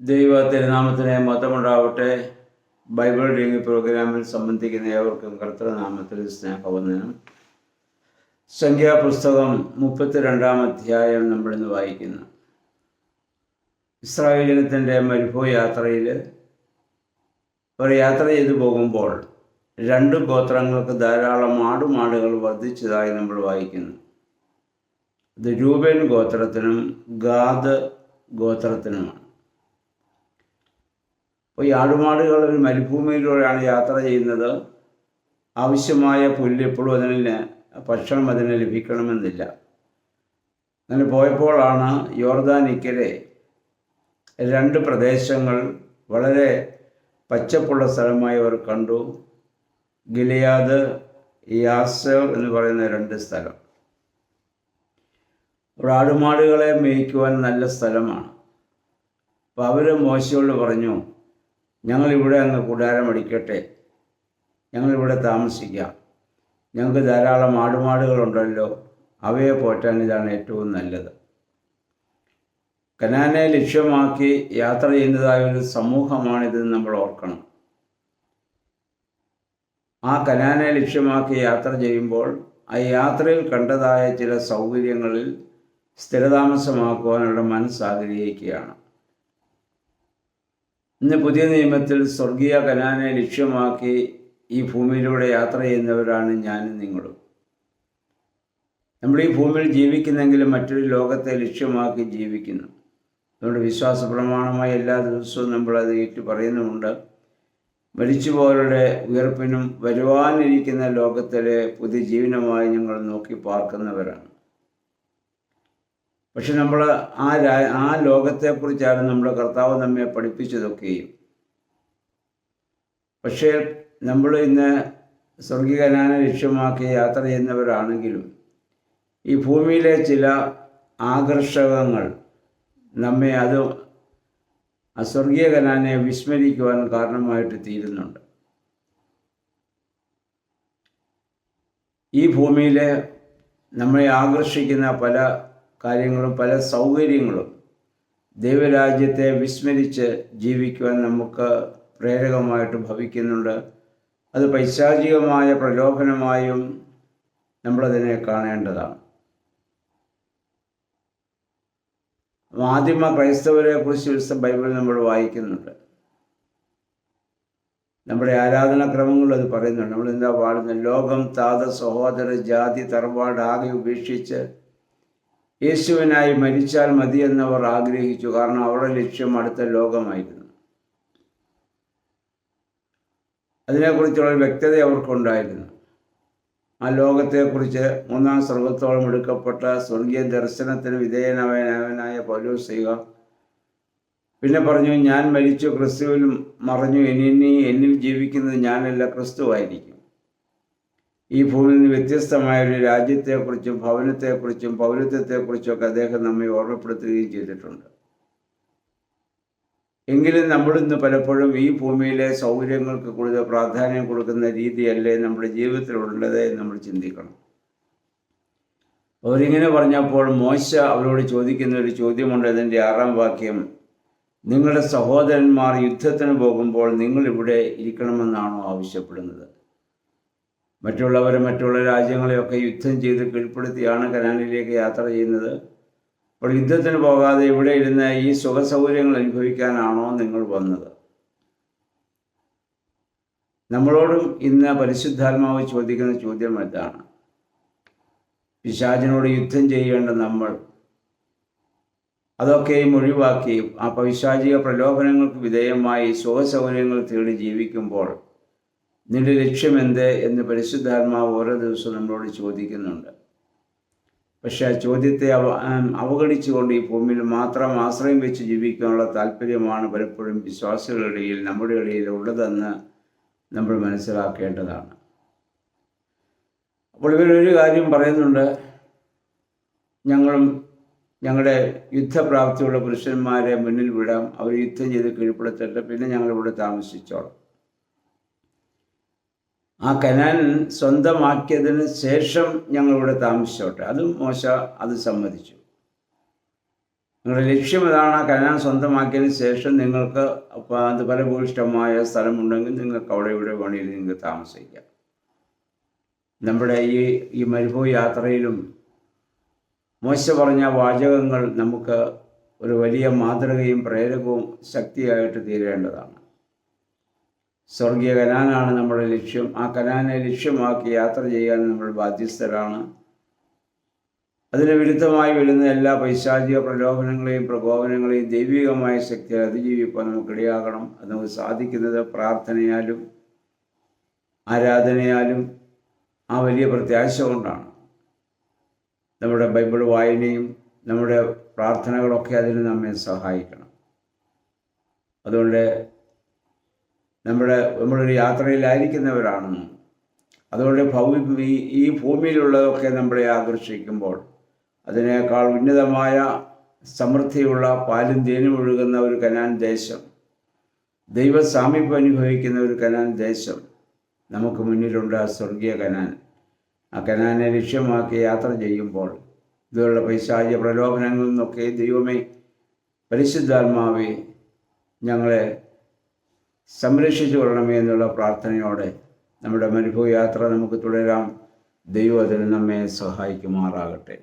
ദൈവ തിരുനാമത്തിന് മഹത്വമുണ്ടാവട്ടെ. Bible reading പ്രോഗ്രാമിൽ സംബന്ധിക്കുന്ന ഏവർക്കും കർത്തൃനാമത്തിൽ സ്നേഹവന്ദനം. സംഖ്യാപുസ്തകം 32-ാം അധ്യായം നമ്മളിന്ന് വായിക്കുന്നു. ഇസ്രായേൽ ജനത്തിൻ്റെ മരുഭൂമി യാത്രയിൽ അവർ യാത്ര ചെയ്തു പോകുമ്പോൾ 2 ഗോത്രങ്ങൾക്ക് ധാരാളം ആടുമാടുകൾ വർദ്ധിച്ചതായി നമ്മൾ വായിക്കുന്നു. ഇത് രൂബേൻ ഗോത്രത്തിനും ഗാദ് ഗോത്രത്തിനുമാണ്. അപ്പോൾ ഈ ആടുമാടുകൾ ഒരു മരുഭൂമിയിലൂടെയാണ് യാത്ര ചെയ്യുന്നത്. ആവശ്യമായ പുല്ല് എപ്പോഴും ഭക്ഷണം അതിന് ലഭിക്കണമെന്നില്ല. അങ്ങനെ പോയപ്പോഴാണ് യോർദാനിക്കരെ 2 പ്രദേശങ്ങൾ വളരെ പച്ചപ്പുള്ള സ്ഥലമായി അവർ കണ്ടു. ഗിലെയാദ്, യാസേർ എന്ന് പറയുന്ന 2 സ്ഥലം. അവിടെ ആടുമാടുകളെ മേയ്ക്കുവാൻ നല്ല സ്ഥലമാണ്. അപ്പോൾ അവർ മോശയോട് പറഞ്ഞു, ഞങ്ങളിവിടെ അങ്ങ് കൂടാരമടിക്കട്ടെ, ഞങ്ങളിവിടെ താമസിക്കാം. ഞങ്ങൾക്ക് ധാരാളം ആടുമാടുകളുണ്ടല്ലോ, അവയെ പോറ്റാൻ ഇതാണ് ഏറ്റവും നല്ലത്. കനാനെ ലക്ഷ്യമാക്കി യാത്ര ചെയ്യുന്നതായ ഒരു സമൂഹമാണിതെന്ന് നമ്മൾ ഓർക്കണം. ആ കനാനെ ലക്ഷ്യമാക്കി യാത്ര ചെയ്യുമ്പോൾ ആ യാത്രയിൽ കണ്ടതായ ചില സൗകര്യങ്ങളിൽ സ്ഥിരതാമസമാക്കുവാനുള്ള മനസ്സാഗ്രഹിക്കുകയാണ്. ഇന്ന് പുതിയ നിയമത്തിൽ സ്വർഗീയ കനാനെ ലക്ഷ്യമാക്കി ഈ ഭൂമിയിലൂടെ യാത്ര ചെയ്യുന്നവരാണ് ഞാനും നിങ്ങളും. നമ്മൾ ഈ ഭൂമിയിൽ ജീവിക്കുന്നെങ്കിലും മറ്റൊരു ലോകത്തെ ലക്ഷ്യമാക്കി ജീവിക്കുന്നു. നമ്മുടെ വിശ്വാസ പ്രമാണമായി എല്ലാ ദിവസവും നമ്മളത് ഏറ്റു പറയുന്നുമുണ്ട്. മരിച്ചുപോയവരുടെ ഉയർപ്പിനും വരുവാനിരിക്കുന്ന ലോകത്തിലെ പുതിയ ജീവനുമായി ഞങ്ങൾ നോക്കി പാർക്കുന്നവരാണ്. പക്ഷെ നമ്മൾ ആ ലോകത്തെക്കുറിച്ചാണ് നമ്മുടെ കർത്താവ് നമ്മെ പഠിപ്പിച്ചതൊക്കെയും. പക്ഷേ നമ്മൾ ഇന്ന് സ്വർഗീയ കനാനെ ലക്ഷ്യമാക്കി യാത്ര ചെയ്യുന്നവരാണെങ്കിലും ഈ ഭൂമിയിലെ ചില ആകർഷകങ്ങൾ നമ്മെ ആ സ്വർഗീയ കനാനെ വിസ്മരിക്കുവാൻ കാരണമായിട്ട് തീരുന്നുണ്ട്. ഈ ഭൂമിയിലെ നമ്മളെ ആകർഷിക്കുന്ന പല കാര്യങ്ങളും പല സൗകര്യങ്ങളും ദൈവരാജ്യത്തെ വിസ്മരിച്ച് ജീവിക്കുവാൻ നമുക്ക് പ്രേരകമായിട്ട് ഭവിക്കുന്നുണ്ട്. അത് പൈശാചികമായ പ്രലോഭനമായും നമ്മളതിനെ കാണേണ്ടതാണ്. ആദിമ ക്രൈസ്തവരെ കുറിച്ച് ബൈബിൾ നമ്മൾ വായിക്കുന്നുണ്ട്. നമ്മുടെ ആരാധനാക്രമങ്ങളിൽ അത് പറയുന്നുണ്ട്. നമ്മളെന്താ പാടുന്നത്? ലോകം, താത, സഹോദര, ജാതി, തറവാട് ആകെ ഉപേക്ഷിച്ച് യേശുവിനായി മരിച്ചാൽ മതിയെന്നവർ ആഗ്രഹിച്ചു. കാരണം അവരുടെ ലക്ഷ്യം അടുത്ത ലോകമായിരുന്നു. അതിനെക്കുറിച്ചുള്ള വ്യക്തത അവർക്കുണ്ടായിരുന്നു. ആ ലോകത്തെക്കുറിച്ച് 3-ാം സ്വർഗത്തോളം എടുക്കപ്പെട്ട സ്വർഗീയ ദർശനത്തിന് വിധേയനായ പൗലോസ്ലീഹ പിന്നെ പറഞ്ഞു, ഞാൻ മരിച്ചു, ക്രിസ്തുവിൽ മറഞ്ഞു, ഇനി എന്നിൽ ജീവിക്കുന്നത് ഞാനല്ല, ക്രിസ്തുവായിരിക്കും. ഈ ഭൂമിയിൽ നിന്ന് വ്യത്യസ്തമായ ഒരു രാജ്യത്തെക്കുറിച്ചും ഭവനത്തെക്കുറിച്ചും പൗരത്വത്തെക്കുറിച്ചുമൊക്കെ അദ്ദേഹം നമ്മെ ഓർമ്മപ്പെടുത്തുകയും ചെയ്തിട്ടുണ്ട്. എങ്കിലും നമ്മളിന്ന് പലപ്പോഴും ഈ ഭൂമിയിലെ സൗകര്യങ്ങൾക്ക് കൂടുതൽ പ്രാധാന്യം കൊടുക്കുന്ന രീതിയല്ലേ നമ്മുടെ ജീവിതത്തിലുള്ളത് നമ്മൾ ചിന്തിക്കണം. അവരിങ്ങനെ പറഞ്ഞപ്പോൾ മോശ അവരോട് ചോദിക്കുന്ന ഒരു ചോദ്യമുണ്ട്. അതിൻ്റെ 6-ാം വാക്യം, നിങ്ങളുടെ സഹോദരന്മാർ യുദ്ധത്തിന് പോകുമ്പോൾ നിങ്ങളിവിടെ ഇരിക്കണമെന്നാണോ ആവശ്യപ്പെടുന്നത്? മറ്റുള്ള രാജ്യങ്ങളെയൊക്കെ യുദ്ധം ചെയ്ത് കീഴ്പ്പെടുത്തിയാണ് കനാനിലേക്ക് യാത്ര ചെയ്യുന്നത്. അപ്പോൾ യുദ്ധത്തിന് പോകാതെ ഇവിടെ ഇരുന്ന് ഈ സുഖസൗകര്യങ്ങൾ അനുഭവിക്കാനാണോ നിങ്ങൾ വന്നത്? നമ്മളോടും ഇന്ന് പരിശുദ്ധാത്മാവ് ചോദിക്കുന്ന ചോദ്യം എന്താണ്? പിശാചിനോട് യുദ്ധം ചെയ്യേണ്ട നമ്മൾ അതൊക്കെയും ഒഴിവാക്കി ആ പൈശാചിക പ്രലോഭനങ്ങൾക്ക് വിധേയമായി സുഖസൗകര്യങ്ങൾ തേടി ജീവിക്കുമ്പോൾ നിന്റെ ലക്ഷ്യമെന്ത് എന്ന് പരിശുദ്ധാത്മാവ് ഓരോ ദിവസവും നമ്മളോട് ചോദിക്കുന്നുണ്ട്. പക്ഷേ ആ ചോദ്യത്തെ അവഗണിച്ചുകൊണ്ട് ഈ ഭൂമിയിൽ മാത്രം ആശ്രയം വെച്ച് ജീവിക്കാനുള്ള താല്പര്യമാണ് പലപ്പോഴും വിശ്വാസികളുടെ ഇടയിൽ, നമ്മുടെ ഇടയിൽ ഉള്ളതെന്ന് നമ്മൾ മനസ്സിലാക്കേണ്ടതാണ്. അപ്പോൾ ഇവരൊരു കാര്യം പറയുന്നുണ്ട്, ഞങ്ങളുടെ യുദ്ധപ്രാപ്തിയുള്ള പുരുഷന്മാരെ മുന്നിൽ വിടാം, അവർ യുദ്ധം ചെയ്ത് കീഴ്പ്പെടുത്തിട്ട് പിന്നെ ഞങ്ങളിവിടെ താമസിച്ചോളാം. ആ കനാൻ സ്വന്തമാക്കിയതിന് ശേഷം ഞങ്ങളിവിടെ താമസിച്ചോട്ടെ. അതും മോശ അത് സമ്മതിച്ചു. നിങ്ങളുടെ ലക്ഷ്യം ഇതാണ്. കനാൻ സ്വന്തമാക്കിയതിന് ശേഷം നിങ്ങൾക്ക് അത് ഫലഭൂയിഷ്ടമായ സ്ഥലമുണ്ടെങ്കിൽ നിങ്ങൾക്ക് അവിടെ ഇവിടെ വേണമെങ്കിൽ നിങ്ങൾക്ക് താമസിക്കാം. നമ്മുടെ ഈ മരുഭൂമി യാത്രയിലും മോശ പറഞ്ഞ വാചകങ്ങൾ നമുക്ക് ഒരു വലിയ മാതൃകയും പ്രേരകവും ശക്തിയായിട്ട് തീരേണ്ടതാണ്. സ്വർഗീയ കനാനാണ് നമ്മുടെ ലക്ഷ്യം. ആ കനാനെ ലക്ഷ്യമാക്കി യാത്ര ചെയ്യാൻ നമ്മൾ ബാധ്യസ്ഥരാണ്. അതിന് വിരുദ്ധമായി വരുന്ന എല്ലാ പൈശാചിക പ്രലോഭനങ്ങളെയും പ്രകോപനങ്ങളെയും ദൈവികമായ ശക്തിയെ അതിജീവിക്കാൻ നമുക്കിടയാകണം. അത് നമുക്ക് സാധിക്കുന്നത് പ്രാർത്ഥനയാലും ആരാധനയാലും ആ വലിയ പ്രത്യാശ കൊണ്ടാണ്. നമ്മുടെ ബൈബിൾ വായനയും നമ്മുടെ പ്രാർത്ഥനകളൊക്കെ അതിന് നമ്മെ സഹായിക്കണം. അതുകൊണ്ട് നമ്മളൊരു യാത്രയിലായിരിക്കുന്നവരാണെന്നും അതുകൊണ്ട് ഈ ഭൂമിയിലുള്ളതൊക്കെ നമ്മളെ ആകർഷിക്കുമ്പോൾ അതിനേക്കാൾ ഉന്നതമായ സമൃദ്ധിയുള്ള പാലും തേനും ഒഴുകുന്ന ഒരു കനാൻ ദേശം, ദൈവ സാമീപ്യം അനുഭവിക്കുന്ന ഒരു കനാൻ ദേശം നമുക്ക് മുന്നിലുണ്ട്. ആ സ്വർഗീയ കനാൻ. ആ കനാനെ ലക്ഷ്യമാക്കി യാത്ര ചെയ്യുമ്പോൾ ഇതുള്ള പൈശാചിക പ്രലോഭനങ്ങളിൽ നിന്നൊക്കെ ദൈവമേ, പരിശുദ്ധാത്മാവേ, ഞങ്ങളെ സംരക്ഷിച്ചു കൊള്ളണമേ എന്നുള്ള പ്രാർത്ഥനയോടെ നമ്മുടെ മരുഭൂമി യാത്ര നമുക്ക് തുടരാം. ദൈവം അതിന് നമ്മെ സഹായിക്കുമാറാകട്ടെ.